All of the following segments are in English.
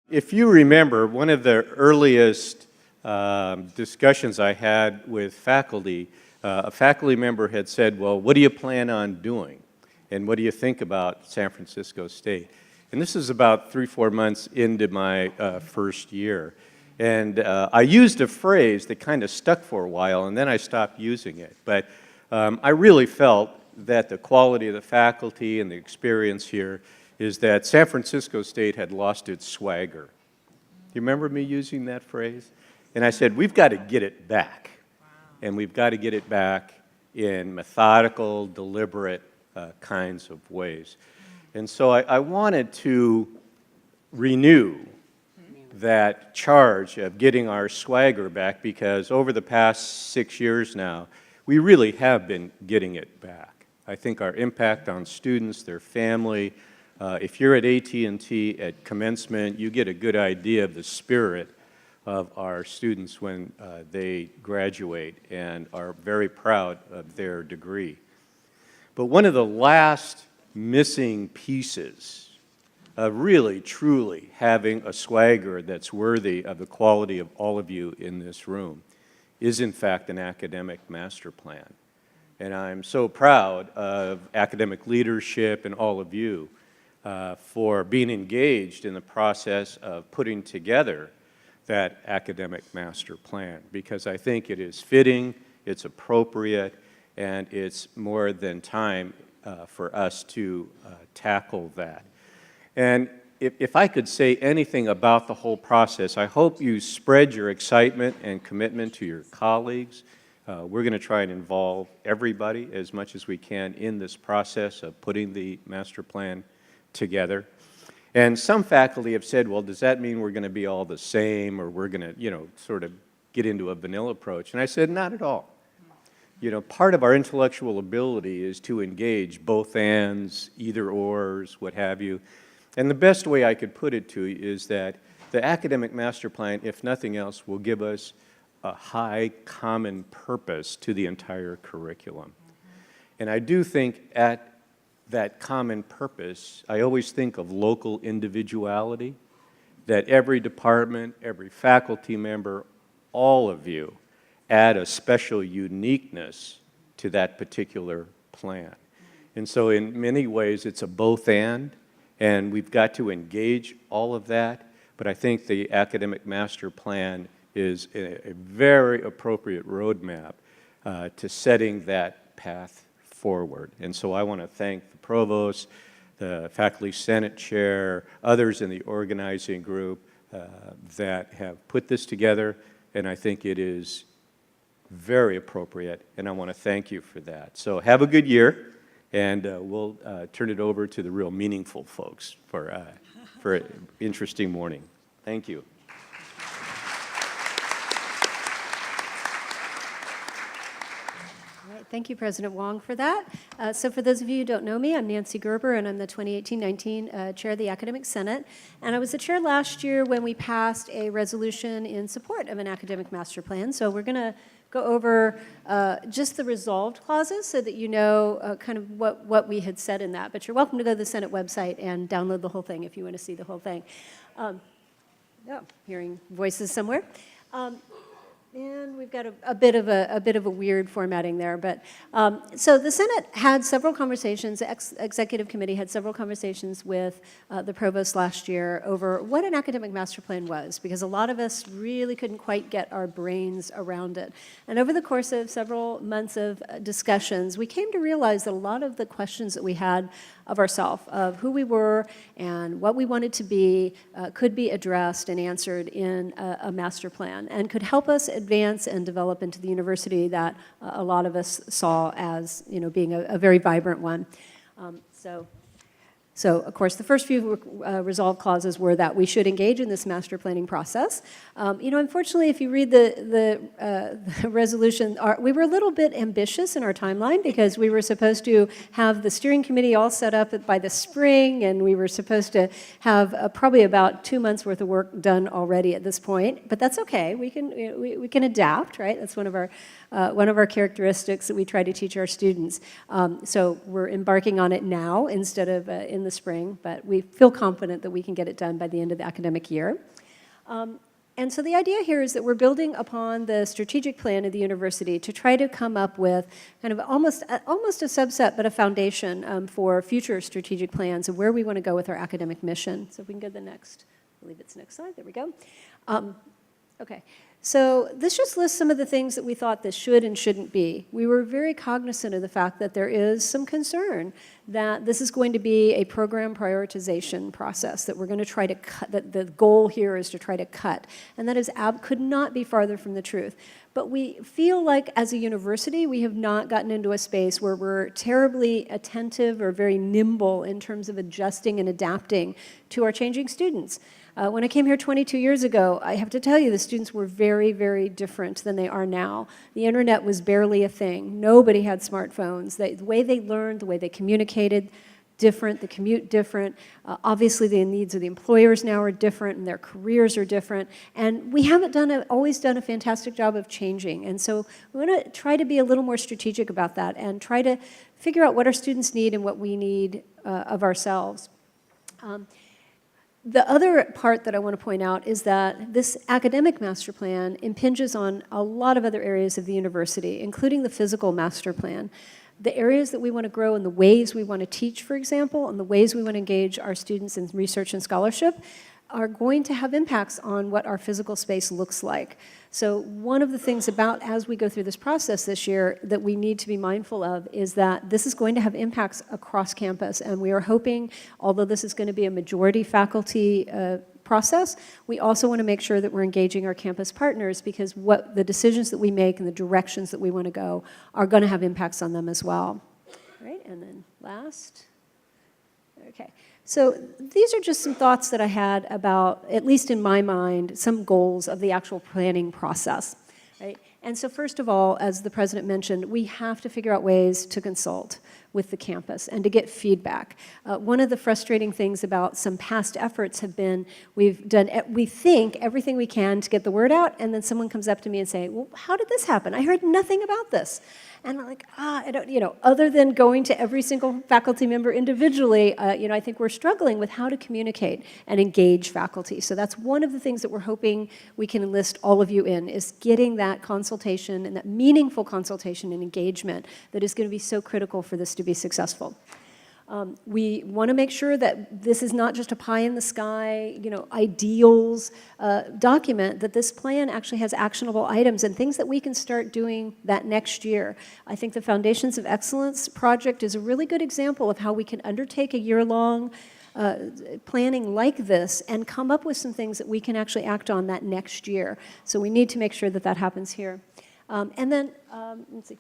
If you remember, one of the earliest discussions I had with faculty, a faculty member had said, well, what do you plan on doing? And what do you think about San Francisco State? And this is about 3-4 months into my first year. And I used a phrase that kind of stuck for a while, and then I stopped using it. But I really felt that the quality of the faculty and the experience here is that San Francisco State had lost its swagger. You remember me using that phrase? And I said, we've got to get it back. Wow. And we've got to get it back in methodical, deliberate kinds of ways. And so I wanted to renew that charge of getting our swagger back, because over the past 6 years now, we really have been getting it back. I think our impact on students, their family, if you're at AT&T at commencement, you get a good idea of the spirit of our students when they graduate and are very proud of their degree. But one of the last missing pieces of really, truly having a swagger that's worthy of the quality of all of you in this room is, in fact, an academic master plan. And I'm so proud of academic leadership and all of you for being engaged in the process of putting together that academic master plan, because I think it is fitting, it's appropriate, and it's more than time for us to tackle that. And if I could say anything about the whole process, I hope you spread your excitement and commitment to your colleagues. We're going to try and involve everybody as much as we can in this process of putting the master plan together. And some faculty have said, well, does that mean we're going to be all the same, or we're going to, sort of get into a vanilla approach? And I said, not at all. Part of our intellectual ability is to engage both ands, either ors, what have you. And the best way I could put it to you is that the academic master plan, if nothing else, will give us a high common purpose to the entire curriculum. And I do think at that common purpose, I always think of local individuality, that every department, every faculty member, all of you add a special uniqueness to that particular plan. And so in many ways, it's a both and we've got to engage all of that, but I think the academic master plan is a very appropriate roadmap to setting that path forward. And so I want to thank the Provost, the Faculty Senate Chair, others in the organizing group that have put this together, and I think it is very appropriate, and I want to thank you for that. So have a good year, and we'll turn it over to the real meaningful folks for an interesting morning. Thank you. Thank you, President Wong, for that. So for those of you who don't know me, I'm Nancy Gerber, and I'm the 2018-19 Chair of the Academic Senate. And I was the chair last year when we passed a resolution in support of an academic master plan. So we're going to go over just the resolved clauses so that you know kind of what we had said in that. But you're welcome to go to the Senate website and download the whole thing if you want to see the whole thing. Hearing voices somewhere. And we've got a bit of a weird formatting there, but so the Senate had several conversations. The executive committee had several conversations with the provost last year over what an academic master plan was, because a lot of us really couldn't quite get our brains around it. And over the course of several months of discussions, we came to realize that a lot of the questions that we had of ourselves, of who we were and what we wanted to be, could be addressed and answered in a master plan, and could help us advance and develop into the university that a lot of us saw as being a very vibrant one. So, of course, the first few resolve clauses were that we should engage in this master planning process. Unfortunately, if you read the resolution, we were a little bit ambitious in our timeline, because we were supposed to have the steering committee all set up by the spring, and we were supposed to have probably about 2 months worth of work done already at this point. But that's okay. We can adapt, right? That's one of our characteristics that we try to teach our students. So we're embarking on it now instead of in the spring, but we feel confident that we can get it done by the end of the academic year. And so the idea here is that we're building upon the strategic plan of the university to try to come up with kind of almost a subset, but a foundation for future strategic plans of where we want to go with our academic mission. So if we can go to the next, I believe it's next slide, there we go. Okay, so this just lists some of the things that we thought this should and shouldn't be. We were very cognizant of the fact that there is some concern that this is going to be a program prioritization process, that we're going to try to cut, that the goal here is to try to cut. And that is could not be farther from the truth. But we feel like as a university, we have not gotten into a space where we're terribly attentive or very nimble in terms of adjusting and adapting to our changing students. When I came here 22 years ago, I have to tell you, the students were very, very different than they are now. The internet was barely a thing. Nobody had smartphones. The way they learned, the way they communicated, different, the commute different. Obviously, the needs of the employers now are different, and their careers are different. And we haven't always done a fantastic job of changing. And so we want to try to be a little more strategic about that and try to figure out what our students need and what we need of ourselves. The other part that I want to point out is that this academic master plan impinges on a lot of other areas of the university, including the physical master plan. The areas that we want to grow and the ways we want to teach, for example, and the ways we want to engage our students in research and scholarship are going to have impacts on what our physical space looks like. So one of the things about as we go through this process this year that we need to be mindful of is that this is going to have impacts across campus, and we are hoping, although this is going to be a majority faculty process, we also want to make sure that we're engaging our campus partners, because what the decisions that we make and the directions that we want to go are going to have impacts on them as well. All right, and then last. Okay. So these are just some thoughts that I had about, at least in my mind, some goals of the actual planning process, right? And so first of all, as the president mentioned, we have to figure out ways to consult with the campus and to get feedback. One of the frustrating things about some past efforts have been we think everything we can to get the word out, and then someone comes up to me and say, well, how did this happen? I heard nothing about this. And I'm like, I don't, other than going to every single faculty member individually, I think we're struggling with how to communicate and engage faculty. So that's one of the things that we're hoping we can enlist all of you in, is getting that consultation and that meaningful consultation and engagement that is going to be so critical for this to be successful. We want to make sure that this is not just a pie in the sky, ideals document, that this plan actually has actionable items and things that we can start doing that next year. I think the Foundations of Excellence project is a really good example of how we can undertake a year-long planning like this and come up with some things that we can actually act on that next year. So we need to make sure that that happens here. And then, let's see.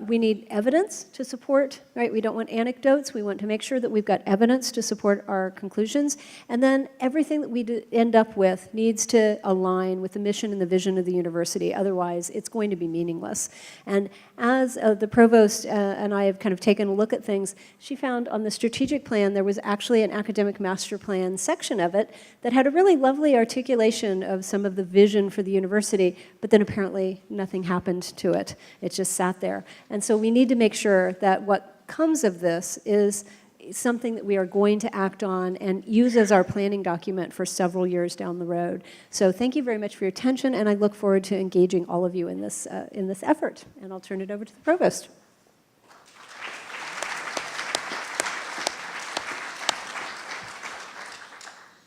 We need evidence to support, right? We don't want anecdotes. We want to make sure that we've got evidence to support our conclusions. And then everything that we end up with needs to align with the mission and the vision of the university. Otherwise, it's going to be meaningless. And as the provost and I have kind of taken a look at things, she found on the strategic plan there was actually an academic master plan section of it that had a really lovely articulation of some of the vision for the university, but then apparently nothing happened to it. It just sat there. And so we need to make sure that what comes of this is something that we are going to act on and use as our planning document for several years down the road. So thank you very much for your attention, and I look forward to engaging all of you in this effort. And I'll turn it over to the provost.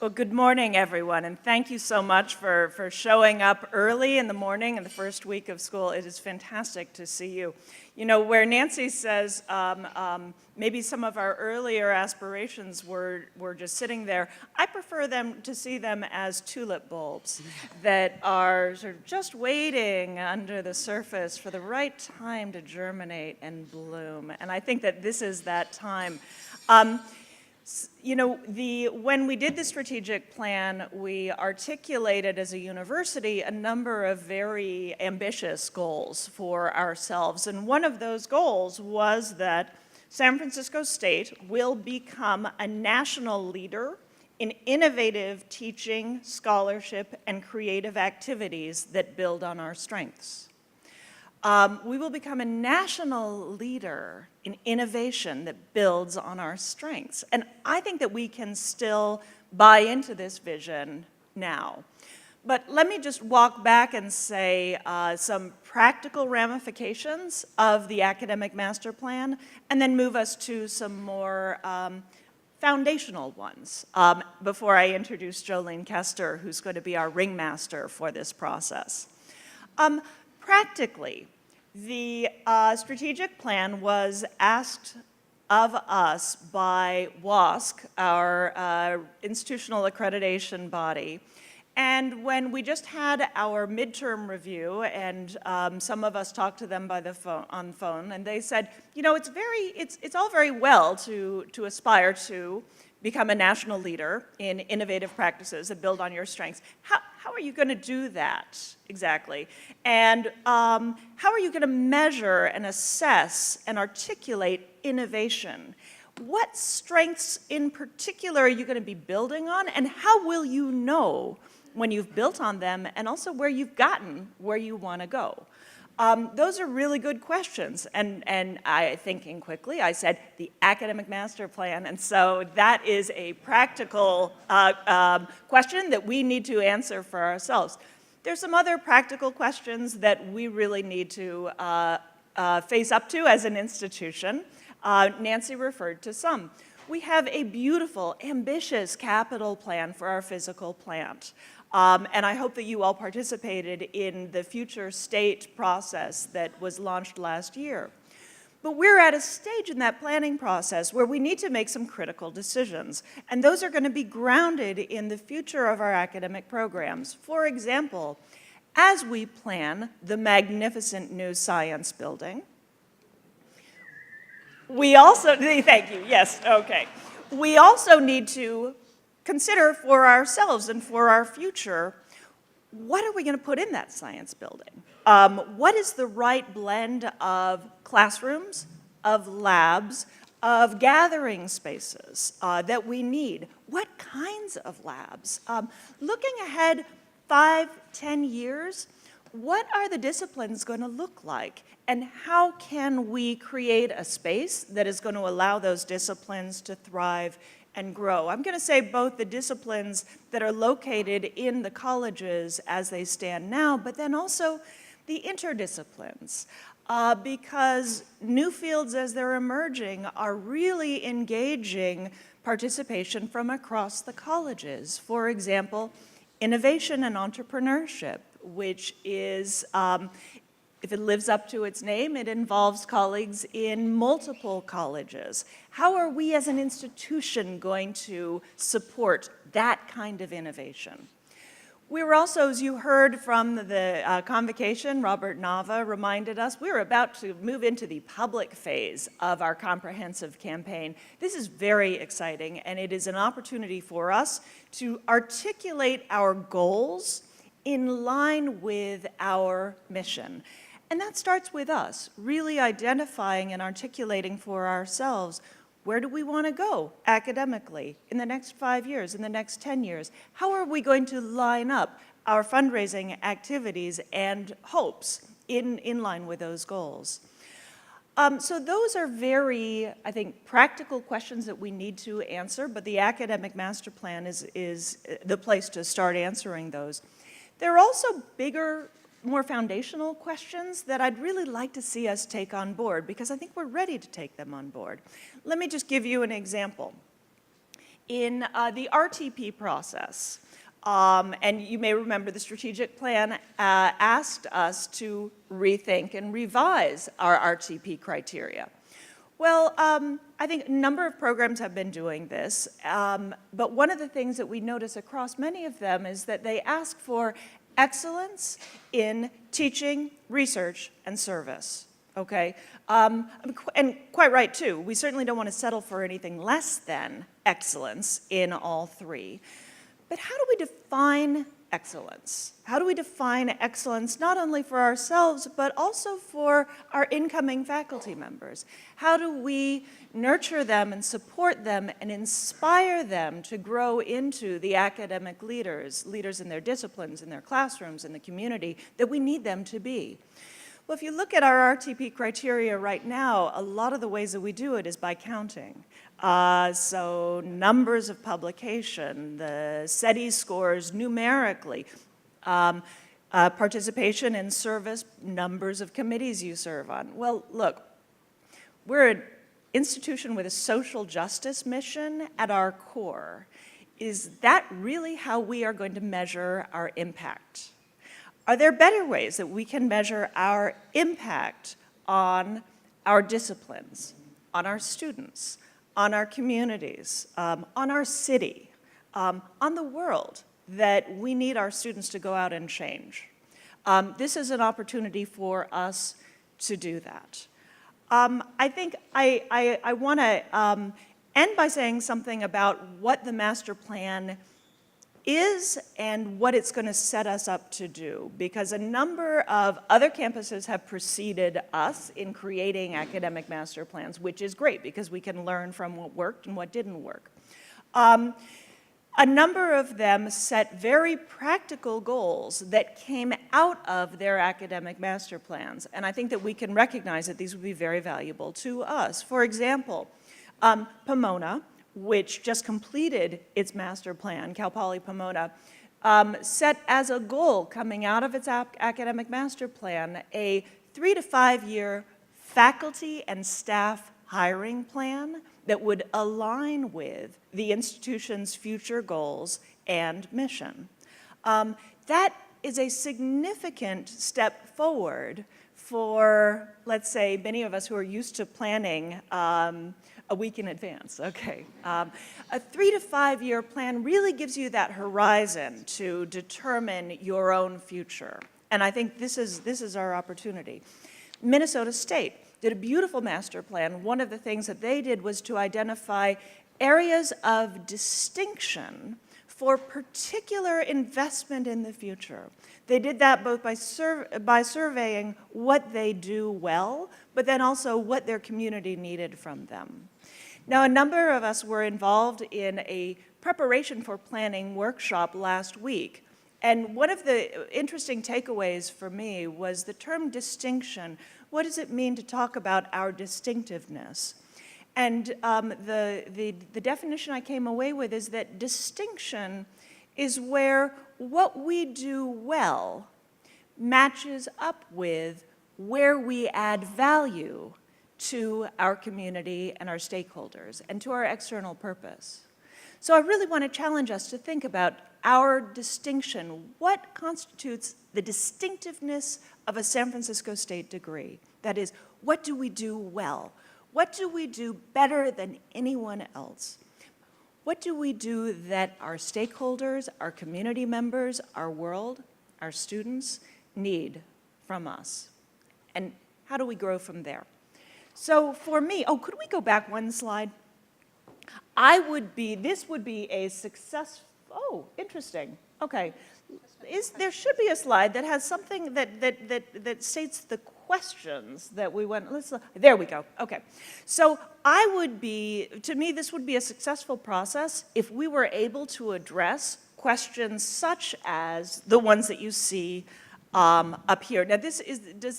Well, good morning, everyone, and thank you so much for showing up early in the morning in the first week of school. It is fantastic to see you. Where Nancy says maybe some of our earlier aspirations were just sitting there, I prefer to see them as tulip bulbs that are sort of just waiting under the surface for the right time to germinate and bloom. And I think that this is that time. When we did the strategic plan, we articulated as a university a number of very ambitious goals for ourselves. And one of those goals was that San Francisco State will become a national leader in innovative teaching, scholarship, and creative activities that build on our strengths. we will become a national leader in innovation that builds on our strengths. And I think that we can still buy into this vision now. But let me just walk back and say some practical ramifications of the academic master plan, and then move us to some more foundational ones before I introduce Jolene Koester, who's going to be our ringmaster for this process. Practically, the strategic plan was asked of us by WASC, our institutional accreditation body. And when we just had our midterm review, and some of us talked to them by the on phone, and they said, you know, it's all very well to aspire to become a national leader in innovative practices that build on your strengths. How are you going to do that exactly? And how are you going to measure and assess and articulate innovation? What strengths in particular are you going to be building on, and how will you know when you've built on them, and also where you've gotten where you want to go? Those are really good questions, and I, thinking quickly, I said the academic master plan, and so that is a practical question that we need to answer for ourselves. There's some other practical questions that we really need to face up to as an institution. Nancy referred to some. We have a beautiful, ambitious capital plan for our physical plant. And I hope that you all participated in the future state process that was launched last year. But we're at a stage in that planning process where we need to make some critical decisions. And those are going to be grounded in the future of our academic programs. For example, as we plan the magnificent new science building, we also, thank you, yes, okay. We also need to consider for ourselves and for our future, what are we going to put in that science building? What is the right blend of classrooms, of labs, of gathering spaces that we need? What kinds of labs? Looking ahead 5, 10 years, what are the disciplines going to look like? And how can we create a space that is going to allow those disciplines to thrive and grow? I'm going to say both the disciplines that are located in the colleges as they stand now, but then also the interdisciplines, because new fields as they're emerging are really engaging participation from across the colleges. For example, innovation and entrepreneurship, which is, if it lives up to its name, it involves colleagues in multiple colleges. How are we as an institution going to support that kind of innovation? We were also, as you heard from the convocation, Robert Nava reminded us, we were about to move into the public phase of our comprehensive campaign. This is very exciting, and it is an opportunity for us to articulate our goals in line with our mission. And that starts with us, really identifying and articulating for ourselves, where do we want to go academically in the next 5 years, in the next 10 years? How are we going to line up our fundraising activities and hopes in line with those goals? So those are very, I think, practical questions that we need to answer, but the academic master plan is the place to start answering those. There are also bigger, more foundational questions that I'd really like to see us take on board, because I think we're ready to take them on board. Let me just give you an example. In the Rtp process, and you may remember the strategic plan asked us to rethink and revise our Rtp criteria. Well, I think a number of programs have been doing this, but one of the things that we notice across many of them is that they ask for excellence in teaching, research, and service, okay? And quite right, too. We certainly don't want to settle for anything less than excellence in all three. But how do we define excellence? How do we define excellence not only for ourselves, but also for our incoming faculty members? How do we nurture them and support them and inspire them to grow into the academic leaders in their disciplines, in their classrooms, in the community that we need them to be? Well, if you look at our RTP criteria right now, a lot of the ways that we do it is by counting. So numbers of publication, the SETI scores numerically, participation in service, numbers of committees you serve on. Well, look, we're an institution with a social justice mission at our core. Is that really how we are going to measure our impact? Are there better ways that we can measure our impact on our disciplines, on our students, on our communities, on our city, on the world, that we need our students to go out and change? This is an opportunity for us to do that. I think I want to end by saying something about what the master plan is and what it's going to set us up to do, because a number of other campuses have preceded us in creating academic master plans, which is great because we can learn from what worked and what didn't work. A number of them set very practical goals that came out of their academic master plans, and I think that we can recognize that these would be very valuable to us. For example, Pomona, which just completed its master plan, Cal Poly Pomona, set as a goal coming out of its academic master plan a 3 to 5 year faculty and staff hiring plan that would align with the institution's future goals and mission. That is a significant step forward for, let's say, many of us who are used to planning a week in advance, okay. A 3 to 5 year plan really gives you that horizon to determine your own future. And I think this is our opportunity. Minnesota State did a beautiful master plan. One of the things that they did was to identify areas of distinction for particular investment in the future. They did that both by surveying what they do well, but then also what their community needed from them. Now, a number of us were involved in a preparation for planning workshop last week, and one of the interesting takeaways for me was the term distinction. What does it mean to talk about our distinctiveness? And the definition I came away with is that distinction is where what we do well matches up with where we add value to our community and our stakeholders and to our external purpose. So I really want to challenge us to think about our distinction. What constitutes the distinctiveness of a San Francisco State degree? That is, what do we do well? What do we do better than anyone else? What do we do that our stakeholders, our community members, our world, our students need from us? And how do we grow from there? So for me, could we go back one slide? This would be a success, interesting, okay. There should be a slide that has something that states the questions that we went, there we go, okay. So to me, this would be a successful process if we were able to address questions such as the ones that you see up here. Now, does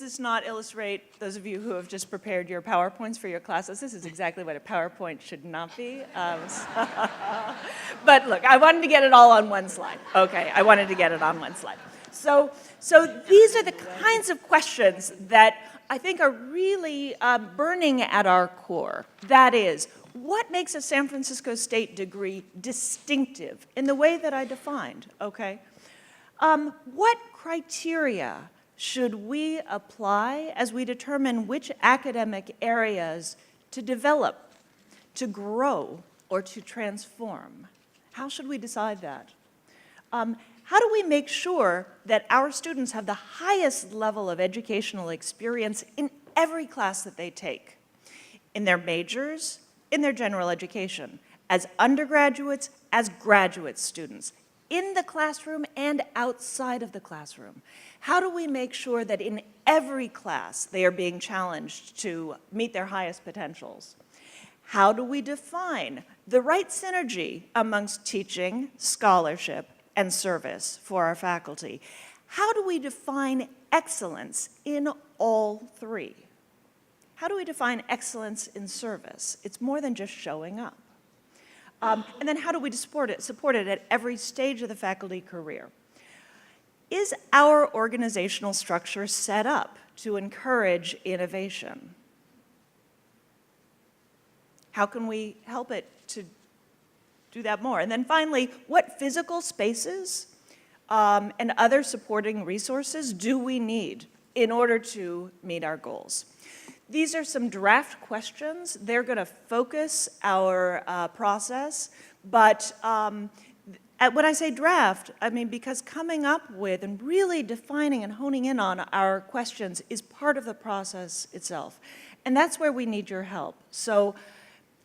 this not illustrate, those of you who have just prepared your PowerPoints for your classes, this is exactly what a PowerPoint should not be. But look, I wanted to get it all on one slide. Okay, I wanted to get it on one slide. So these are the kinds of questions that I think are really burning at our core. That is, what makes a San Francisco State degree distinctive in the way that I defined, okay? What criteria should we apply as we determine which academic areas to develop, to grow, or to transform? How should we decide that? How do we make sure that our students have the highest level of educational experience in every class that they take? In their majors, in their general education, as undergraduates, as graduate students, in the classroom and outside of the classroom? How do we make sure that in every class they are being challenged to meet their highest potentials? How do we define the right synergy amongst teaching, scholarship, and service for our faculty? How do we define excellence in all three? How do we define excellence in service? It's more than just showing up. And then how do we support it at every stage of the faculty career? Is our organizational structure set up to encourage innovation? How can we help it to do that more? And then finally, what physical spaces and other supporting resources do we need in order to meet our goals? These are some draft questions. They're going to focus our process, but when I say draft, I mean because coming up with and really defining and honing in on our questions is part of the process itself. And that's where we need your help. So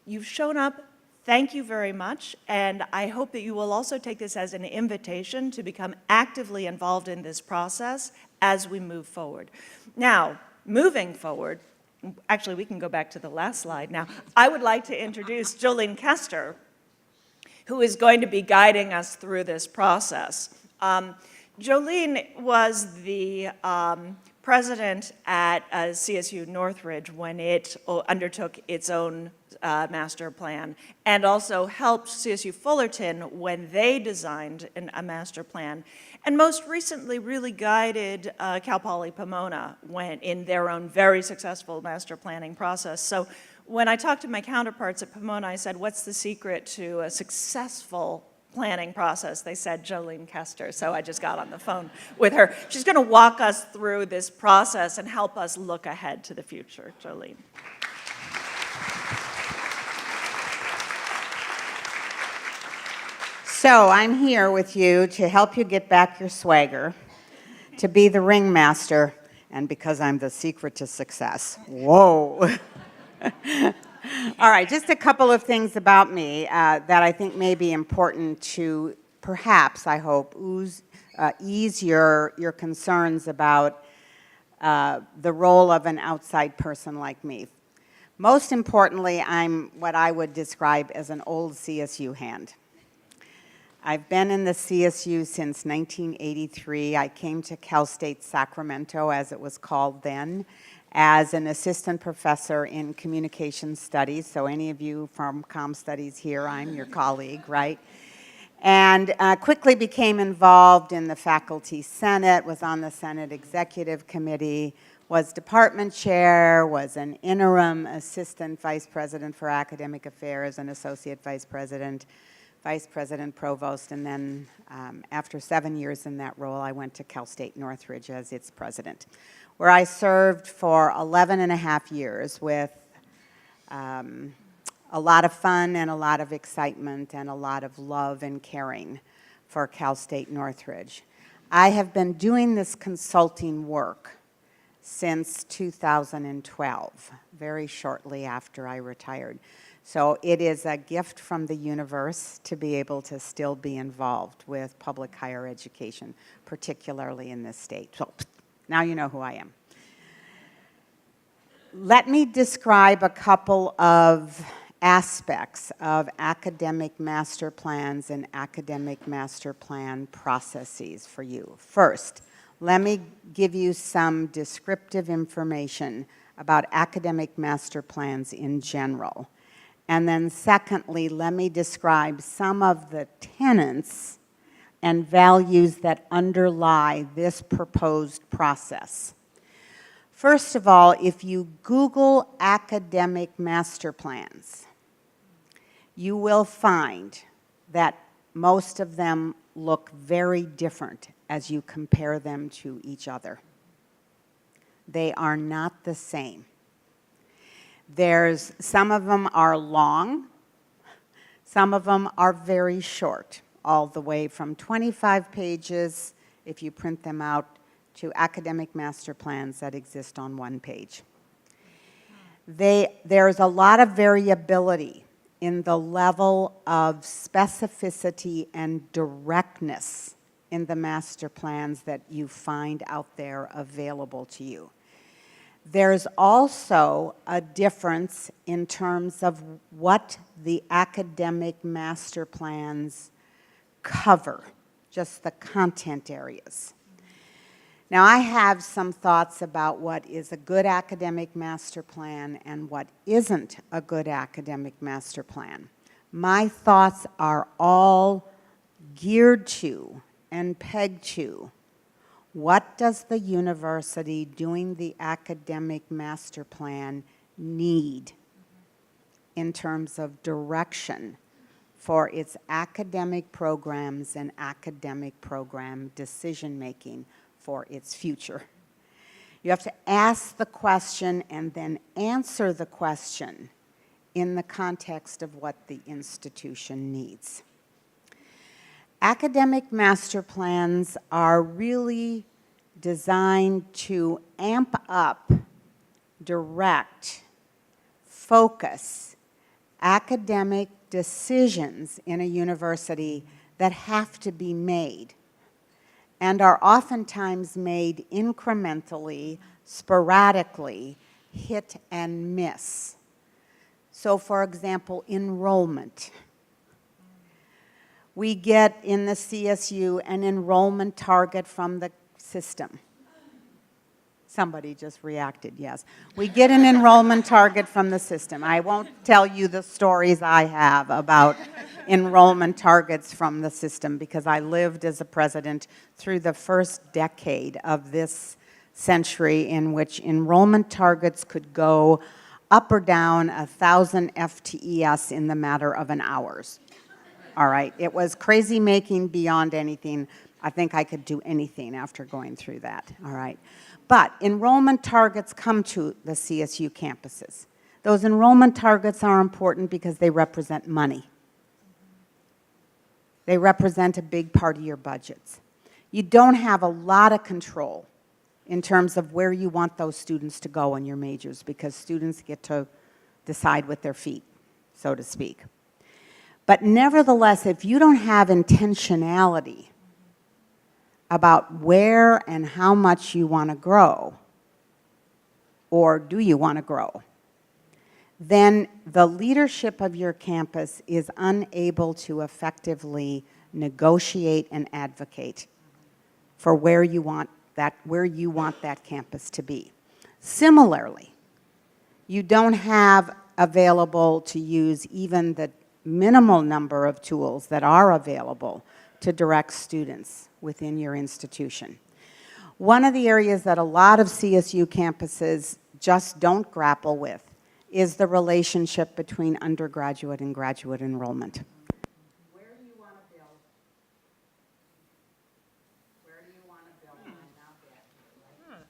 you've shown up. Thank you very much, and I hope that you will also take this as an invitation to become actively involved in this process as we move forward. Now, moving forward, actually we can go back to the last slide now. I would like to introduce Jolene Koester, who is going to be guiding us through this process. Jolene was the president at CSU Northridge when it undertook its own master plan, and also helped CSU Fullerton when they designed a master plan, and most recently really guided Cal Poly Pomona in their own very successful master planning process. So when I talked to my counterparts at Pomona, I said, what's the secret to a successful planning process? They said Jolene Koester, so I just got on the phone with her. She's going to walk us through this process and help us look ahead to the future. Jolene. So I'm here with you to help you get back your swagger, to be the ringmaster, and because I'm the secret to success. Whoa. All right, just a couple of things about me that I think may be important to perhaps, I hope, ease your concerns about the role of an outside person like me. Most importantly, I'm what I would describe as an old CSU hand. I've been in the CSU since 1983. I came to Cal State Sacramento, as it was called then, as an assistant professor in communication studies. So any of you from comm studies here, I'm your colleague, right? And quickly became involved in the faculty senate, was on the Senate Executive Committee, was department chair, was an interim assistant vice president for academic affairs, an associate vice president Provost, and then after 7 years in that role, I went to Cal State Northridge as its president, where I served for 11 and a half years with a lot of fun and a lot of excitement and a lot of love and caring for Cal State Northridge. I have been doing this consulting work since 2012, very shortly after I retired. So it is a gift from the universe to be able to still be involved with public higher education, particularly in this state. So now you know who I am. Let me describe a couple of aspects of academic master plans and academic master plan processes for you. First, let me give you some descriptive information about academic master plans in general. And then secondly, let me describe some of the tenets and values that underlie this proposed process. First of all, if you Google academic master plans, you will find that most of them look very different as you compare them to each other. They are not the same. Some of them are long, some of them are very short, all the way from 25 pages, if you print them out, to academic master plans that exist on one page. There's a lot of variability in the level of specificity and directness in the master plans that you find out there available to you. There's also a difference in terms of what the academic master plans cover, just the content areas. Now, I have some thoughts about what is a good academic master plan and what isn't a good academic master plan. My thoughts are all geared to and pegged to what does the university doing the academic master plan need in terms of direction for its academic programs and academic program decision-making for its future. You have to ask the question and then answer the question in the context of what the institution needs. Academic master plans are really designed to amp up, direct, focus academic decisions in a university that have to be made and are oftentimes made incrementally, sporadically, hit and miss. So, for example, enrollment. We get in the CSU an enrollment target from the system. Somebody just reacted, yes. We get an enrollment target from the system. I won't tell you the stories I have about enrollment targets from the system because I lived as a president through the first decade of this century in which enrollment targets could go up or down 1,000 FTES in the matter of an hour. All right, it was crazy making beyond anything. I think I could do anything after going through that, all right. But enrollment targets come to the CSU campuses. Those enrollment targets are important because they represent money. They represent a big part of your budgets. You don't have a lot of control in terms of where you want those students to go in your majors because students get to decide with their feet, so to speak. But nevertheless, if you don't have intentionality about where and how much you want to grow, or do you want to grow, then the leadership of your campus is unable to effectively negotiate and advocate for where you want that campus to be. Similarly, you don't have available to use even the minimal number of tools that are available to direct students within your institution. One of the areas that a lot of CSU campuses just don't grapple with is the relationship between undergraduate and graduate enrollment. Where do you want to build? Where do you want to build? Not that.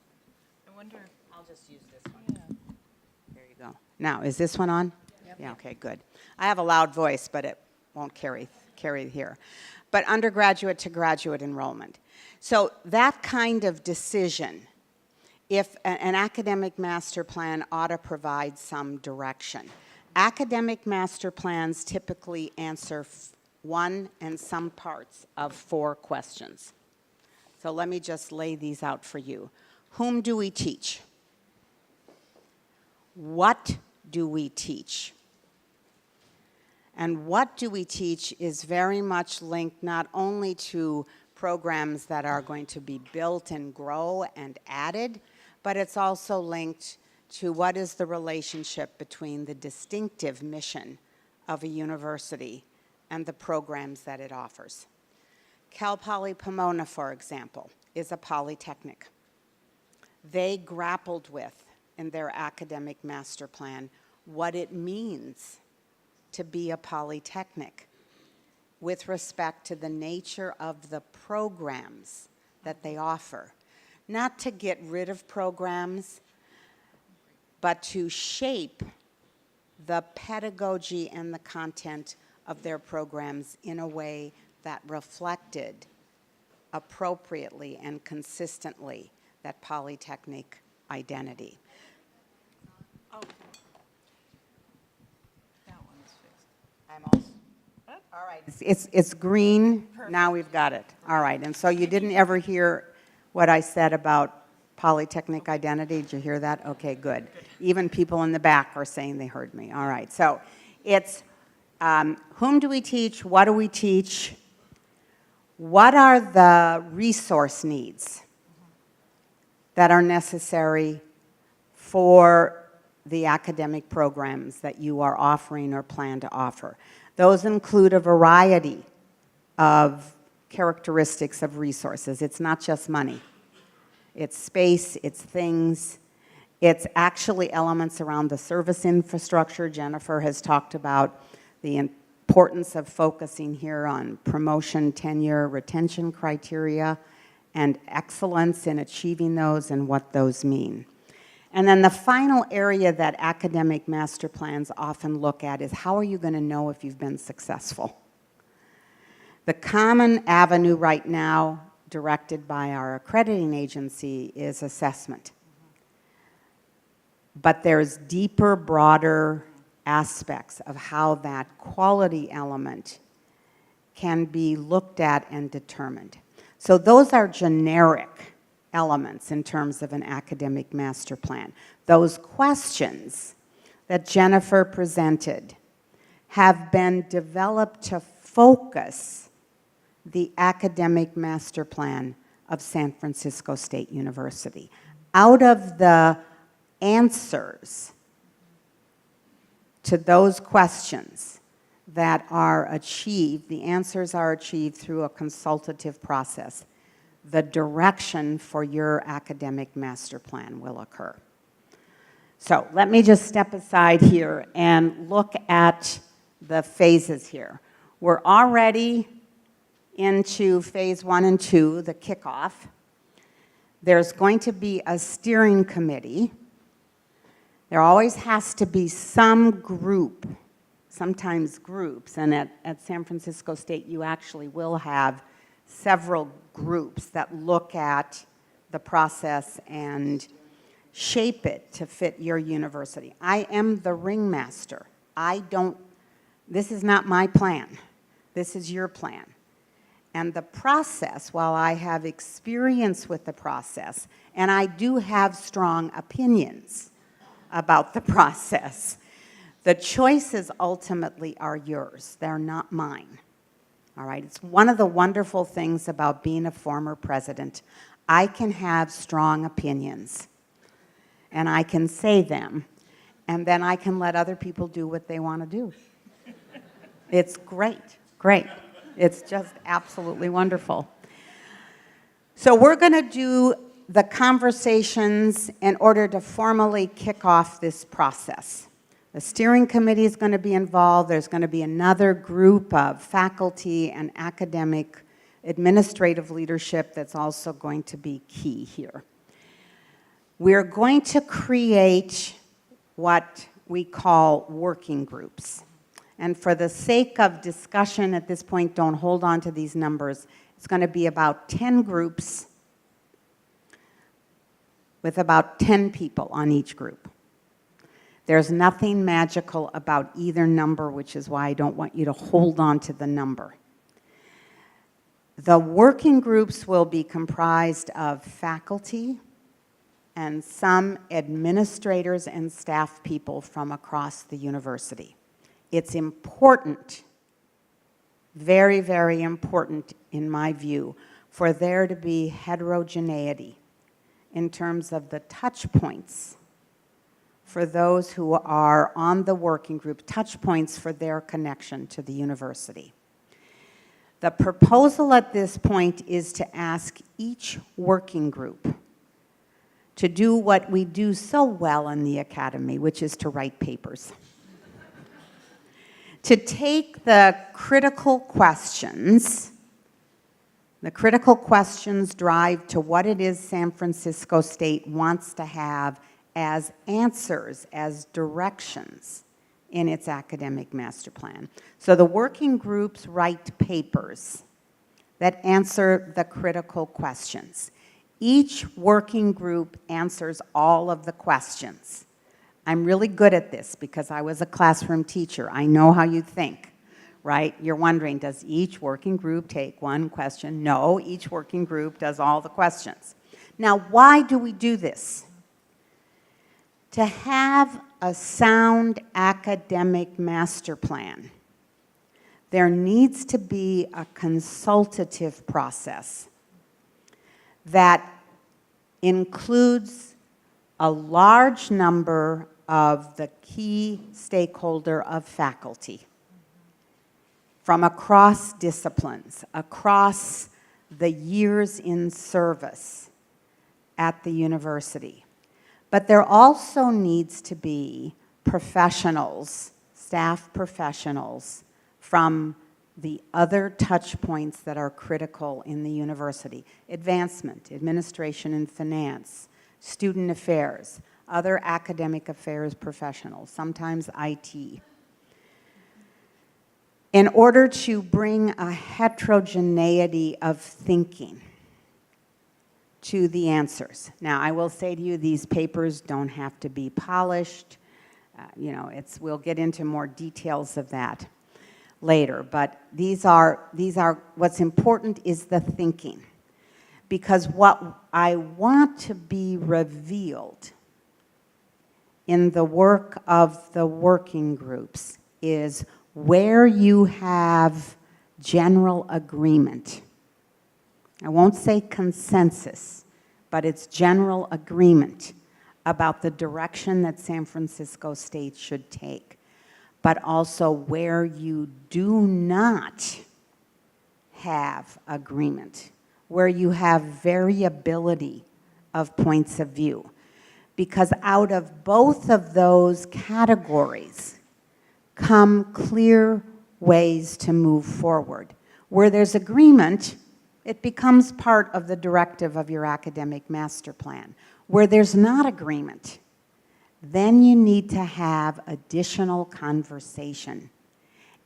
I wonder. I'll just use this one. Yeah. There you go. Now, is this one on? Yep. Yeah, okay, good. I have a loud voice, but it won't carry here. But undergraduate to graduate enrollment. So that kind of decision, if an academic master plan ought to provide some direction. Academic master plans typically answer one and some parts of 4 questions. So let me just lay these out for you. Whom do we teach? What do we teach? And what do we teach is very much linked not only to programs that are going to be built and grow and added, but it's also linked to what is the relationship between the distinctive mission of a university and the programs that it offers. Cal Poly Pomona, for example, is a polytechnic. They grappled with, in their academic master plan, what it means to be a polytechnic with respect to the nature of the programs that they offer. Not to get rid of programs, but to shape the pedagogy and the content of their programs in a way that reflected appropriately and consistently that polytechnic identity. Okay. That one's fixed. I'm also, all right, it's green, perfect. Now we've got it. All right, and so you didn't ever hear what I said about polytechnic identity. Did you hear that? Okay, good. Even people in the back are saying they heard me. All right, so it's whom do we teach? What do we teach? What are the resource needs? that are necessary for the academic programs that you are offering or plan to offer. Those include a variety of characteristics of resources. It's not just money. It's space, it's things, it's actually elements around the service infrastructure. Jennifer has talked about the importance of focusing here on promotion, tenure, retention criteria, and excellence in achieving those and what those mean. And then the final area that academic master plans often look at is how are you going to know if you've been successful? The common avenue right now, directed by our accrediting agency, is assessment. But there's deeper, broader aspects of how that quality element can be looked at and determined. So those are generic elements in terms of an academic master plan. Those questions that Jennifer presented have been developed to focus the academic master plan of San Francisco State University. Out of the answers to those questions that are achieved, the answers are achieved through a consultative process. The direction for your academic master plan will occur. So let me just step aside here and look at the phases here. We're already into phase 1 and 2, the kickoff. There's going to be a steering committee. There always has to be some group, sometimes groups, and at San Francisco State you actually will have several groups that look at the process and shape it to fit your university. I am the ringmaster. This is not my plan. This is your plan. And the process, while I have experience with the process, and I do have strong opinions about the process, the choices ultimately are yours. They're not mine. All right? It's one of the wonderful things about being a former president. I can have strong opinions, and I can say them, and then I can let other people do what they want to do. It's great, great. It's just absolutely wonderful. So we're going to do the conversations in order to formally kick off this process. The steering committee is going to be involved. There's going to be another group of faculty and academic administrative leadership that's also going to be key here. We're going to create what we call working groups. And for the sake of discussion at this point, don't hold on to these numbers. It's going to be about 10 groups with about 10 people on each group. There's nothing magical about either number, which is why I don't want you to hold on to the number. The working groups will be comprised of faculty and some administrators and staff people from across the university. It's important, very, very important in my view, for there to be heterogeneity in terms of the touch points for those who are on the working group, touch points for their connection to the university. The proposal at this point is to ask each working group to do what we do so well in the academy, which is to write papers. To take the critical questions drive to what it is San Francisco State wants to have as answers, as directions in its academic master plan. So the working groups write papers that answer the critical questions. Each working group answers all of the questions. I'm really good at this because I was a classroom teacher. I know how you think, right? You're wondering, does each working group take one question? No, each working group does all the questions. Now, why do we do this? To have a sound academic master plan, there needs to be a consultative process that includes a large number of the key stakeholder of faculty from across disciplines, across the years in service at the university. But there also needs to be professionals, staff professionals, from the other touch points that are critical in the university. Advancement, administration and finance, student affairs, other academic affairs professionals, sometimes IT. In order to bring a heterogeneity of thinking to the answers. Now, I will say to you, these papers don't have to be polished. We'll get into more details of that later, but these are, what's important is the thinking. Because what I want to be revealed in the work of the working groups is where you have general agreement. I won't say consensus, but it's general agreement about the direction that San Francisco State should take, but also where you do not have agreement, where you have variability of points of view. Because out of both of those categories come clear ways to move forward. Where there's agreement, it becomes part of the directive of your academic master plan. Where there's not agreement, then you need to have additional conversation.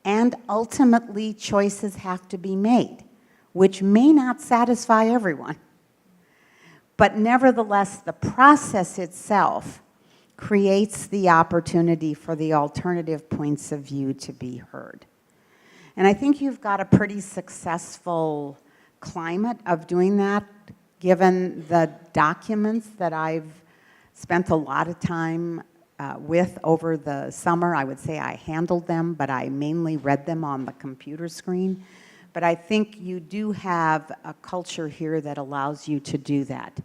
And ultimately, choices have to be made, which may not satisfy everyone. But nevertheless, the process itself creates the opportunity for the alternative points of view to be heard. And I think you've got a pretty successful climate of doing that, given the documents that I've spent a lot of time with over the summer. I would say I handled them, but I mainly read them on the computer screen. But I think you do have a culture here that allows you to do that.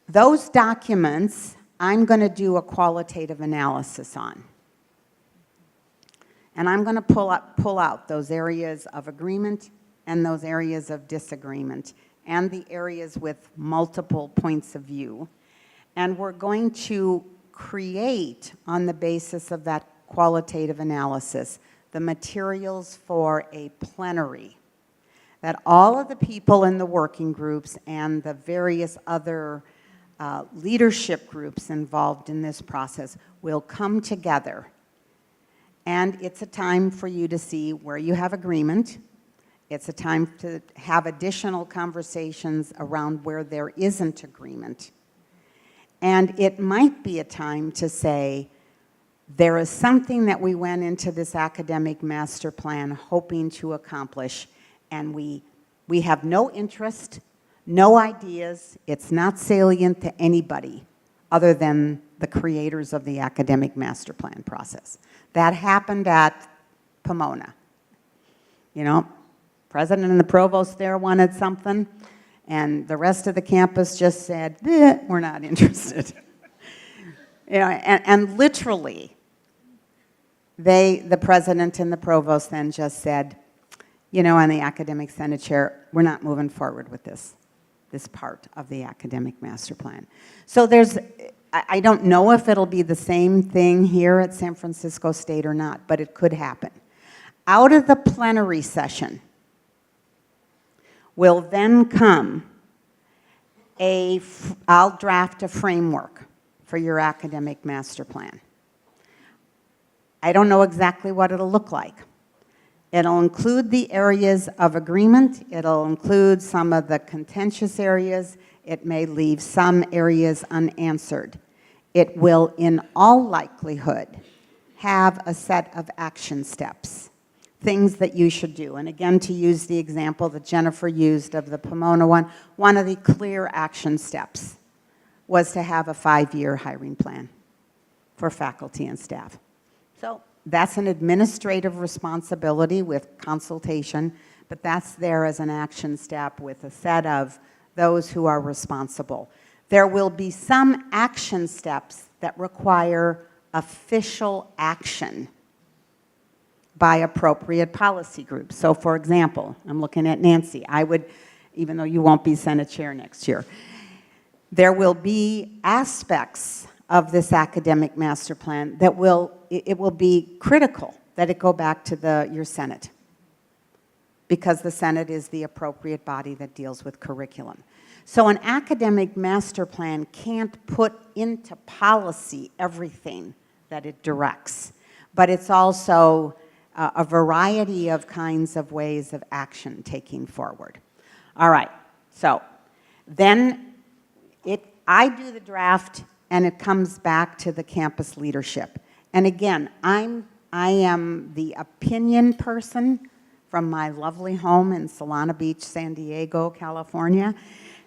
Those documents, I'm going to do a qualitative analysis on. And I'm going to pull out those areas of agreement and those areas of disagreement and the areas with multiple points of view. And we're going to create, on the basis of that qualitative analysis, the materials for a plenary that all of the people in the working groups and the various other leadership groups involved in this process will come together. And it's a time for you to see where you have agreement. It's a time to have additional conversations around where there isn't agreement. And it might be a time to say, there is something that we went into this academic master plan hoping to accomplish, and we have no interest, no ideas, it's not salient to anybody other than the creators of the academic master plan process. That happened at Pomona. President and the provost there wanted something, and the rest of the campus just said, we're not interested. And literally, the president and the provost then just said, and the academic senate chair, we're not moving forward with this part of the academic master plan. So I don't know if it'll be the same thing here at San Francisco State or not, but it could happen. Out of the plenary session will then come I'll draft a framework for your academic master plan. I don't know exactly what it'll look like. It'll include the areas of agreement. It'll include some of the contentious areas. It may leave some areas unanswered. It will, in all likelihood, have a set of action steps, things that you should do. And again, to use the example that Jennifer used of the Pomona one of the clear action steps was to have a 5-year hiring plan for faculty and staff. So that's an administrative responsibility with consultation, but that's there as an action step with a set of those who are responsible. There will be some action steps that require official action by appropriate policy groups. So for example, I'm looking at Nancy, I would, even though you won't be Senate Chair next year, there will be aspects of this academic master plan that it will be critical that it go back to your Senate, because the Senate is the appropriate body that deals with curriculum. So an academic master plan can't put into policy everything that it directs, but it's also a variety of kinds of ways of action taking forward. All right, so then I do the draft and it comes back to the campus leadership. And again, I am the opinion person from my lovely home in Solana Beach, San Diego, California.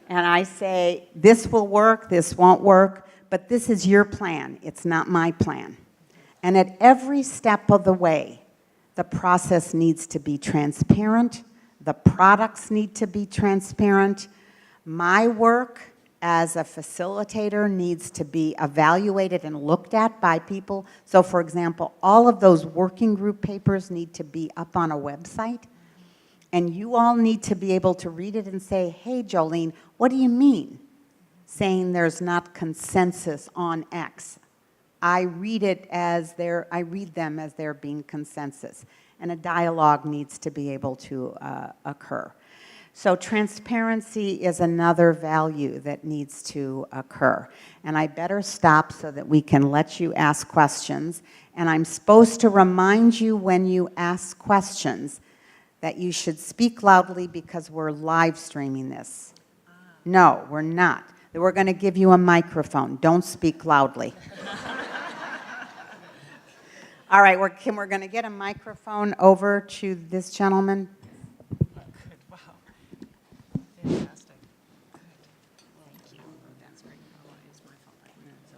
And I say, this will work, this won't work, but this is your plan, it's not my plan. And at every step of the way, the process needs to be transparent, the products need to be transparent. My work as a facilitator needs to be evaluated and looked at by people. So for example, all of those working group papers need to be up on a website. And you all need to be able to read it and say, hey, Jolene, what do you mean saying there's not consensus on X? I read them as there being consensus. And a dialogue needs to be able to occur. So transparency is another value that needs to occur. And I better stop so that we can let you ask questions. And I'm supposed to remind you when you ask questions that you should speak loudly because we're live streaming this. No, we're not. We're going to give you a microphone. Don't speak loudly. All right, we're going to get a microphone over to this gentleman. Good, wow. Fantastic. Good. Thank you. That's great. Oh, it's my fault. It's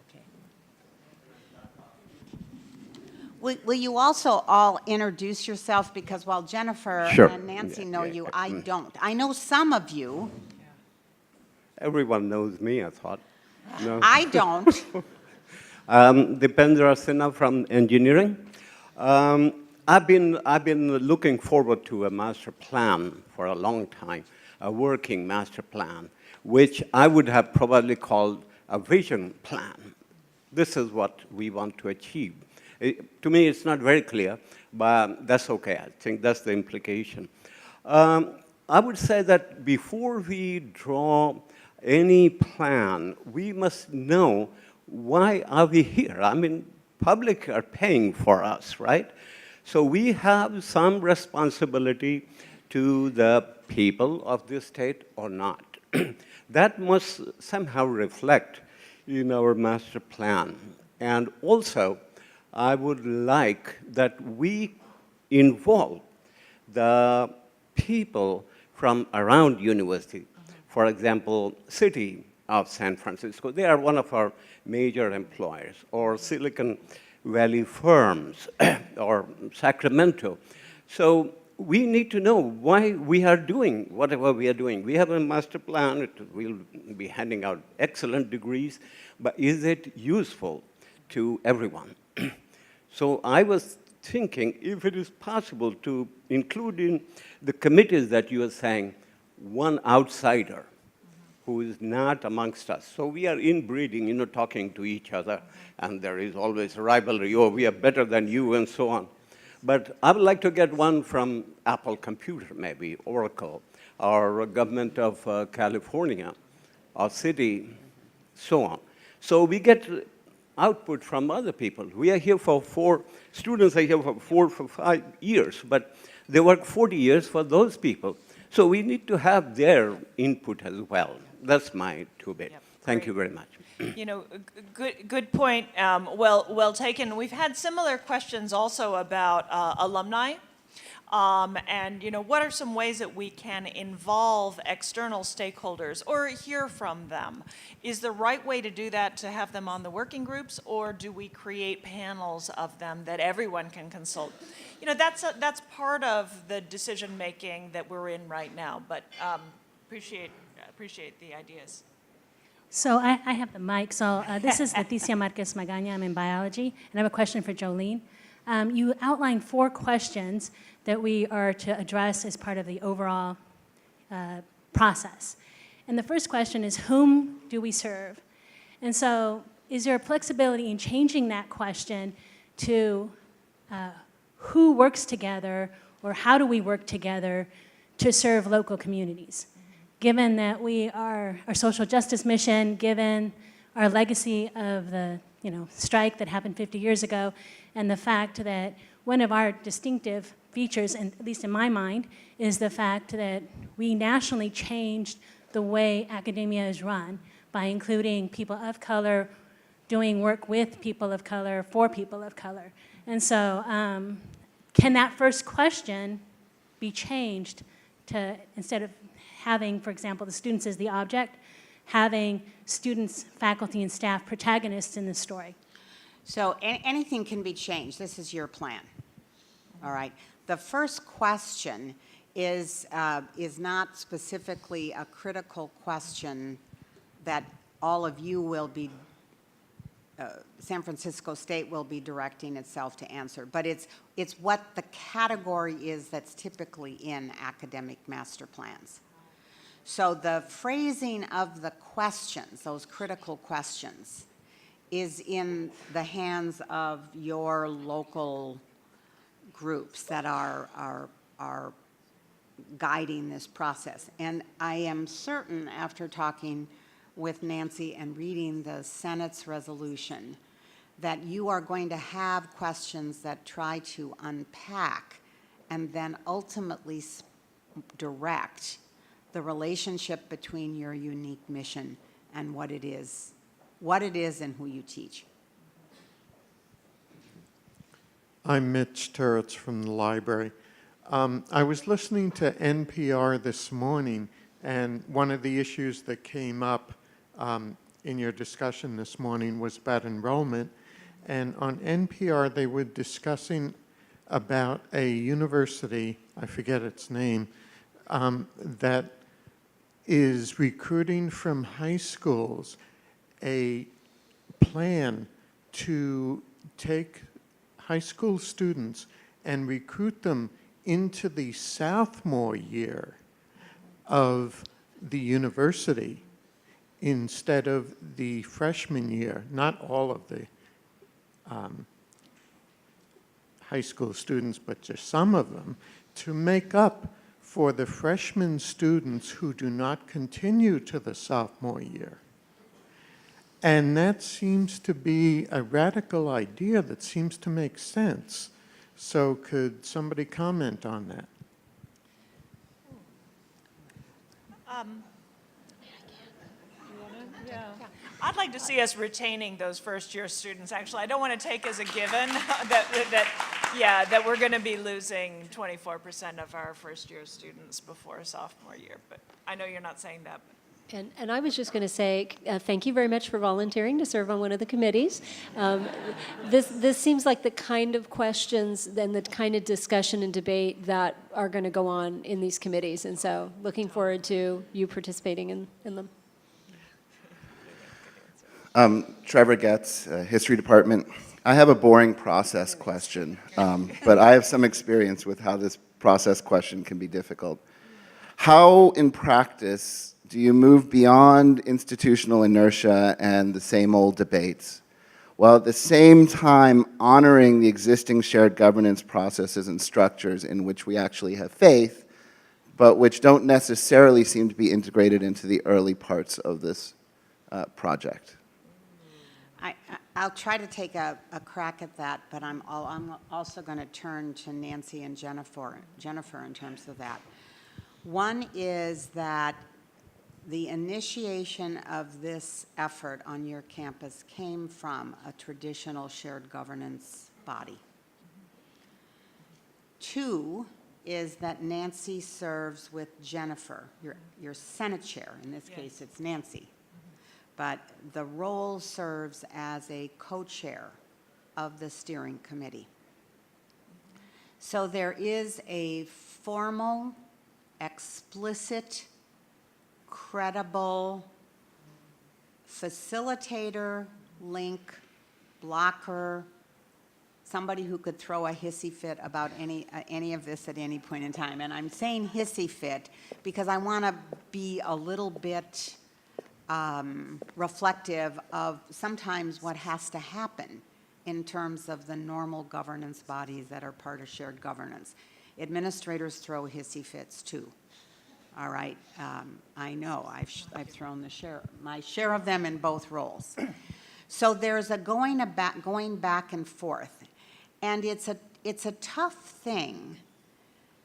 okay. Will you also all introduce yourself? Because while Jennifer Sure. and Nancy know you, I don't. I know some of you. Everyone knows me, I thought. No. I don't. Dipendra Sinha from engineering. I've been looking forward to a master plan for a long time, a working master plan, which I would have probably called a vision plan. This is what we want to achieve. To me, it's not very clear, but that's okay. I think that's the implication. I would say that before we draw any plan, we must know why are we here. I mean, public are paying for us, right? So we have some responsibility to the people of this state or not. That must somehow reflect in our master plan. And also, I would like that we involve the people from around university. For example, City of San Francisco, they are one of our major employers, or Silicon Valley firms, or Sacramento. So we need to know why we are doing whatever we are doing. We have a master plan, we'll be handing out excellent degrees, but is it useful to everyone? So I was thinking if it is possible to include in the committees that you are saying, one outsider who is not amongst us. So we are inbreeding, talking to each other, and there is always a rivalry, oh, we are better than you, and so on. But I would like to get one from Apple Computer, maybe, Oracle, or government of California, or city, so on. So we get output from other people. We are here for students are here for 5 years, but they work 40 years for those people. So we need to have their input as well. That's my two-bit. Yep, Thank great. you very much. Good point. Well taken. We've had similar questions also about alumni. And what are some ways that we can involve external stakeholders or hear from them? Is the right way to do that to have them on the working groups, or do we create panels of them that everyone can consult? That's part of the decision making that we're in right now. But appreciate the ideas. So I have the mic. So this is Leticia Marquez Magaña. I'm in biology, and I have a question for Jolene. You outlined 4 questions that we are to address as part of the overall process. And the first question is, whom do we serve? And so is there a flexibility in changing that question to who works together, or how do we work together to serve local communities? Given that we are our social justice mission, given our legacy of the strike that happened 50 years ago, and the fact that one of our distinctive features, and at least in my mind, is the fact that we nationally changed the way academia is run by including people of color, doing work with people of color, for people of color. And so can that first question be changed to, instead of having, for example, the students as the object, having students, faculty, and staff protagonists in the story? So anything can be changed. This is your plan. All right. The first question is not specifically a critical question that all of you will be, San Francisco State will be directing itself to answer, but it's what the category is that's typically in academic master plans. So the phrasing of the questions, those critical questions, is in the hands of your local groups that are guiding this process. And I am certain, after talking with Nancy and reading the Senate's resolution, that you are going to have questions that try to unpack and then ultimately direct the relationship between your unique mission and what it is and who you teach. I'm Mitch Turretz from the library. I was listening to NPR this morning, and one of the issues that came up in your discussion this morning was about enrollment. And on NPR, they were discussing about a university, I forget its name, that is recruiting from high schools a plan to take high school students and recruit them into the sophomore year of the university instead of the freshman year, not all of the high school students, but just some of them, to make up for the freshman students who do not continue to the sophomore year. And that seems to be a radical idea that seems to make sense. So could somebody comment on that? I'd like to see us retaining those first-year students. Actually, I don't want to take as a given that we're going to be losing 24% of our first-year students before sophomore year. But I know you're not saying that. And I was just going to say, thank you very much for volunteering to serve on one of the committees. This seems like the kind of questions and the kind of discussion and debate that are going to go on in these committees. And so looking forward to you participating in them. Trevor Getz, History Department. I have a boring process question, but I have some experience with how this process question can be difficult. How, in practice, do you move beyond institutional inertia and the same old debates, while at the same time honoring the existing shared governance processes and structures in which we actually have faith, but which don't necessarily seem to be integrated into the early parts of this project? I'll try to take a crack at that, but I'm also going to turn to Nancy and Jennifer in terms of that. One is that the initiation of this effort on your campus came from a traditional shared governance body. Two is that Nancy serves with Jennifer, your Senate chair. In this case, it's Nancy. But the role serves as a co-chair of the steering committee. So there is a formal, explicit, credible facilitator, link, blocker, somebody who could throw a hissy fit about any of this at any point in time. And I'm saying hissy fit because I want to be a little bit reflective of sometimes what has to happen in terms of the normal governance bodies that are part of shared governance. Administrators throw hissy fits too. All right, I know I've thrown my share of them in both roles. So there's a going back and forth, and it's a tough thing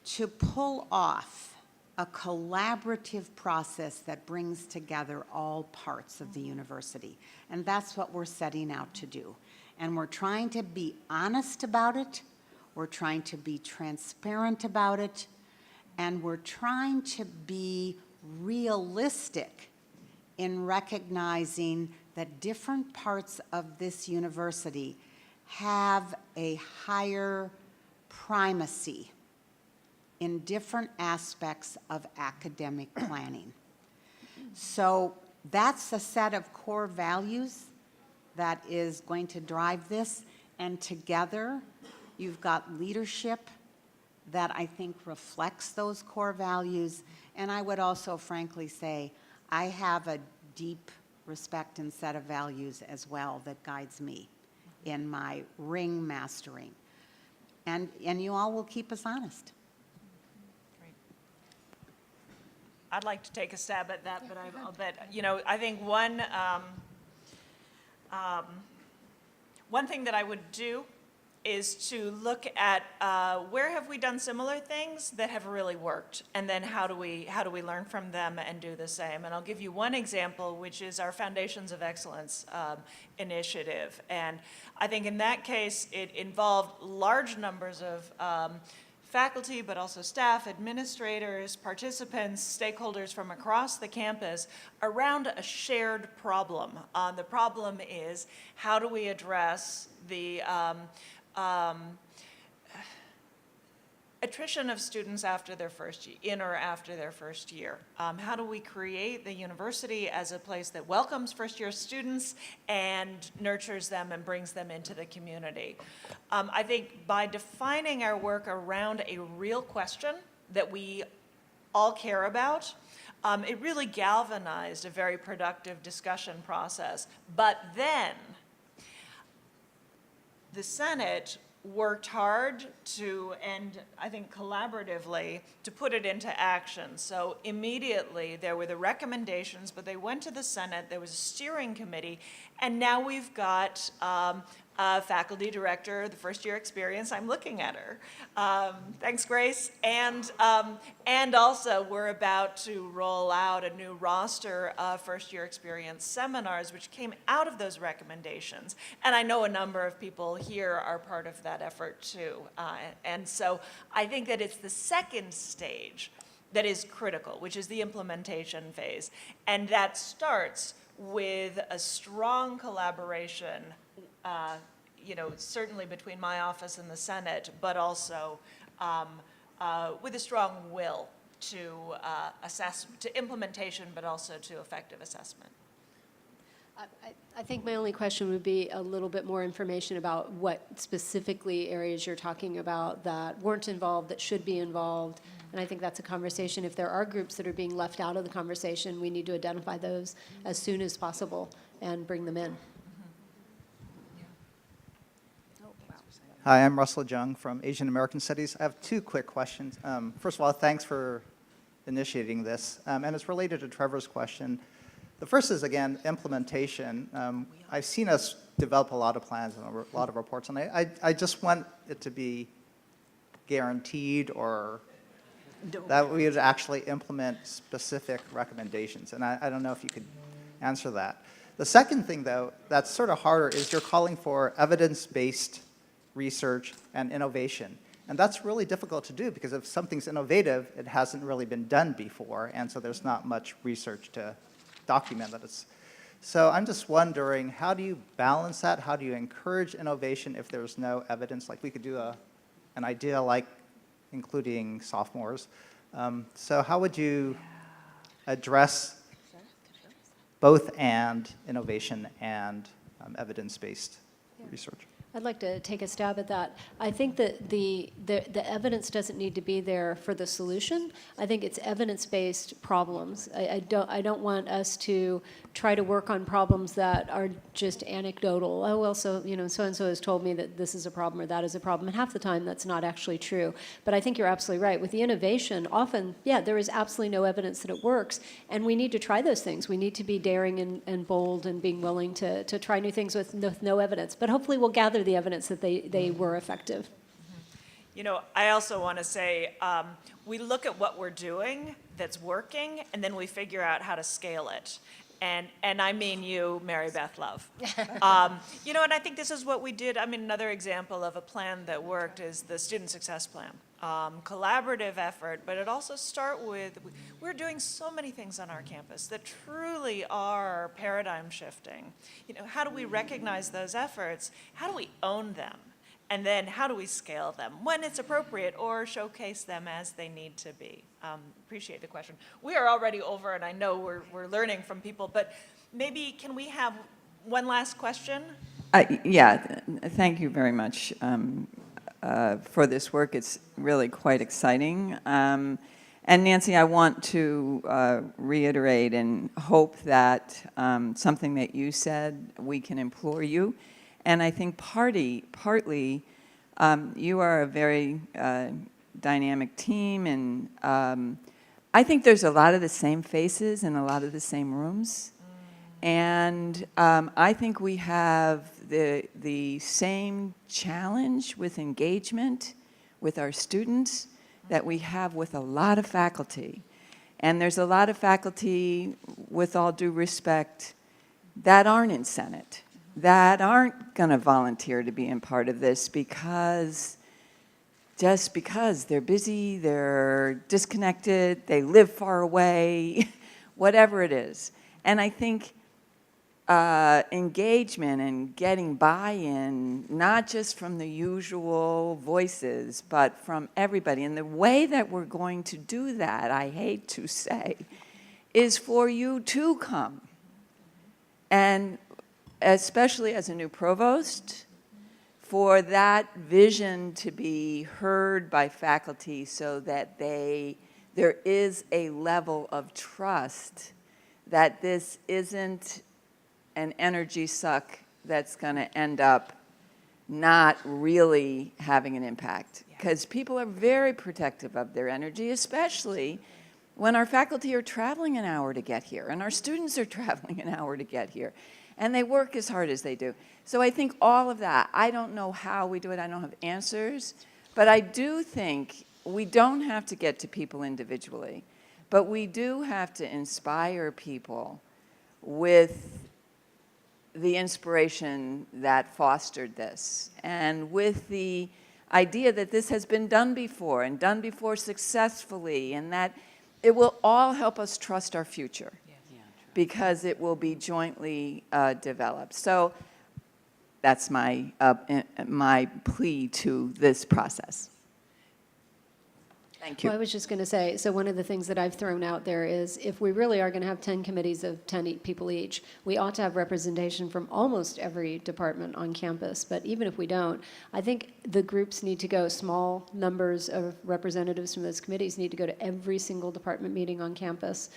to pull off a collaborative process that brings together all parts of the university, and that's what we're setting out to do. And we're trying to be honest about it, we're trying to be transparent about it, and we're trying to be realistic in recognizing that different parts of this university have a higher primacy in different aspects of academic planning. So that's a set of core values that is going to drive this, and together you've got leadership that I think reflects those core values. And I would also frankly say I have a deep respect and set of values as well that guides me in my ring mastering. And you all will keep us honest. Great. I'd like to take a stab at that, but I'll bet, I think one thing that I would do is to look at where have we done similar things that have really worked, and then how do we learn from them and do the same. And I'll give you one example, which is our Foundations of Excellence initiative. And I think in that case, it involved large numbers of faculty, but also staff, administrators, participants, stakeholders from across the campus around a shared problem. The problem is, how do we address the attrition of students after their first year? How do we create the university as a place that welcomes first-year students and nurtures them and brings them into the community? I think by defining our work around a real question that we all care about, it really galvanized a very productive discussion process. But then the Senate worked hard to, and I think collaboratively, to put it into action. So immediately there were the recommendations, but they went to the Senate, there was a steering committee, and now we've got a faculty director, the first year experience. I'm looking at her. Thanks, Grace. And also we're about to roll out a new roster of first year experience seminars, which came out of those recommendations. And I know a number of people here are part of that effort too. And so I think that it's the second stage that is critical, which is the implementation phase. And that starts with a strong collaboration, certainly between my office and the Senate, but also with a strong will to implementation, but also to effective assessment. I think my only question would be a little bit more information about what specifically areas you're talking about that weren't involved, that should be involved. And I think that's a conversation. If there are groups that are being left out of the conversation, we need to identify those as soon as possible and bring them in. Hi, I'm Russell Jung from Asian American Studies. I have two quick questions. First of all, thanks for initiating this. And it's related to Trevor's question. The first is, again, implementation. I've seen us develop a lot of plans and a lot of reports, and I just want it to be guaranteed or that we would actually implement specific recommendations. And I don't know if you could answer that. The second thing, though, that's sort of harder is you're calling for evidence-based research and innovation. And that's really difficult to do because if something's innovative, it hasn't really been done before, and so there's not much research to document that it's. So I'm just wondering, how do you balance that? How do you encourage innovation if there's no evidence? Like we could do an idea like including sophomores. So how would you address both and innovation and evidence-based research. I'd like to take a stab at that. I think that the evidence doesn't need to be there for the solution. I think it's evidence-based problems. I don't want us to try to work on problems that are just anecdotal. Oh, well, so, you know, so-and-so has told me that this is a problem or that is a problem. And half the time, that's not actually true. But I think you're absolutely right. With the innovation, often, yeah, there is absolutely no evidence that it works. And we need to try those things. We need to be daring and bold and being willing to try new things with no evidence. But hopefully we'll gather the evidence that they were effective. You know, I also want to say, we look at what we're doing that's working, and then we figure out how to scale it. And I mean you, Mary Beth Love. You know, and I think this is what we did. I mean, another example of a plan that worked is the Student Success Plan. Collaborative effort, but it also starts with, we're doing so many things on our campus that truly are paradigm shifting. You know, how do we recognize those efforts? How do we own them? And then how do we scale them when it's appropriate or showcase them as they need to be? Appreciate the question. We are already over, and I know we're learning from people, but maybe can we have one last question? Yeah, thank you very much for this work. It's really quite exciting. And Nancy, I want to reiterate and hope that something that you said, we can implore you. And I think partly, you are a very dynamic team, and I think there's a lot of the same faces in a lot of the same rooms. And I think we have the same challenge with engagement with our students that we have with a lot of faculty. And there's a lot of faculty, with all due respect, that aren't in Senate, that aren't going to volunteer to be in part of this just because they're busy, they're disconnected, they live far away, whatever it is. And I think engagement and getting buy-in, not just from the usual voices, but from everybody. And the way that we're going to do that, I hate to say, is for you to come. And especially as a new provost, for that vision to be heard by faculty so that there is a level of trust that this isn't an energy suck that's going to end up not really having an impact. Because people are very protective of their energy, especially when our faculty are traveling an hour to get here and our students are traveling an hour to get here. And they work as hard as they do. So I think all of that, I don't know how we do it, I don't have answers, but I do think we don't have to get to people individually, but we do have to inspire people with the inspiration that fostered this, and with the idea that this has been done before, and done before successfully, and that it will all help us trust our future, because it will be jointly developed. So that's my plea to this process. Thank you. Well, I was just going to say, so one of the things that I've thrown out there is if we really are going to have 10 committees of 10 people each, we ought to have representation from almost every department on campus. But even if we don't, I think the groups need to go, small numbers of representatives from those committees need to go to every single department meeting on campus.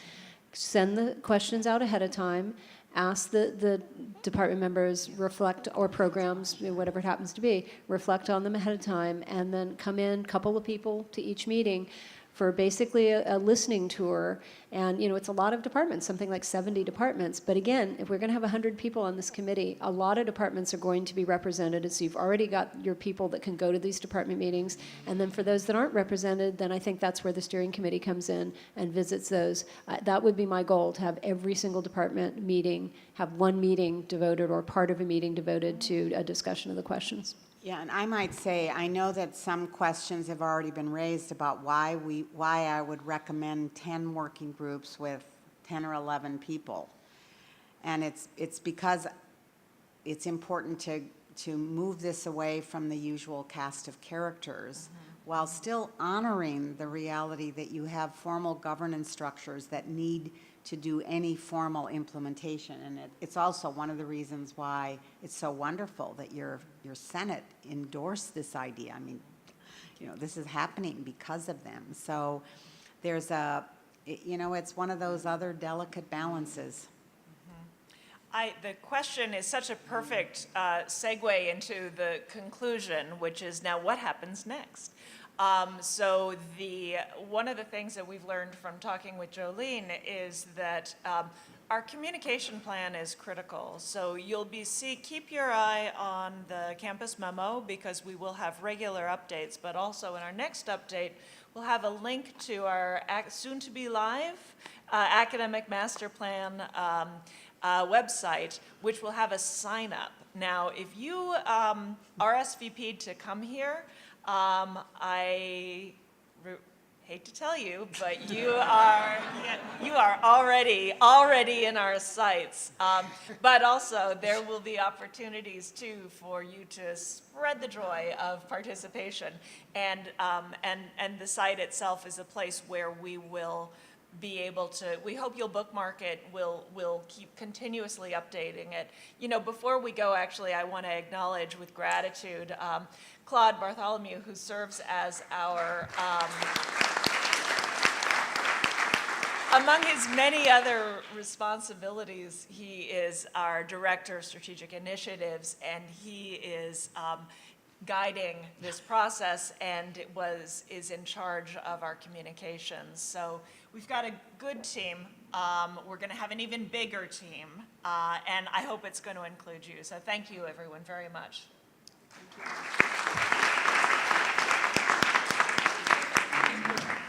Send the questions out ahead of time, ask the department members, reflect, or programs, whatever it happens to be, reflect on them ahead of time, and then come in, couple of people to each meeting for basically a listening tour. And, you know, it's a lot of departments, something like 70 departments. But again, if we're going to have 100 people on this committee, a lot of departments are going to be represented. So you've already got your people that can go to these department meetings. And then for those that aren't represented, then I think that's where the steering committee comes in and visits those. That would be my goal, to have every single department meeting, have one meeting devoted or part of a meeting devoted to a discussion of the questions. Yeah, and I might say, I know that some questions have already been raised about why I would recommend 10 working groups with 10 or 11 people. And it's because it's important to move this away from the usual cast of characters while still honoring the reality that you have formal governance structures that need to do any formal implementation. And it's also one of the reasons why it's so wonderful that your Senate endorsed this idea. I mean, you know, this is happening because of them. So there's you know, it's one of those other delicate balances. The question is such a perfect segue into the conclusion, which is now what happens next? So one of the things that we've learned from talking with Jolene is that our communication plan is critical. So keep your eye on the campus memo, because we will have regular updates, but also in our next update, we'll have a link to our soon-to-be live academic master plan website, which will have a sign up. Now, if you RSVP'd to come here, I hate to tell you, but you are already in our sites. But also, there will be opportunities too for you to spread the joy of participation, and the site itself is a place where we will be able to, we hope you'll bookmark it, we'll keep continuously updating it. You know, before we go, actually, I want to acknowledge with gratitude Claude Bartholomew, who serves as our, among his many other responsibilities, he is our Director of Strategic Initiatives, and he is guiding this process and is in charge of our communications. So we've got a good team. We're going to have an even bigger team, and I hope it's going to include you. So thank you, everyone, very much. Thank you.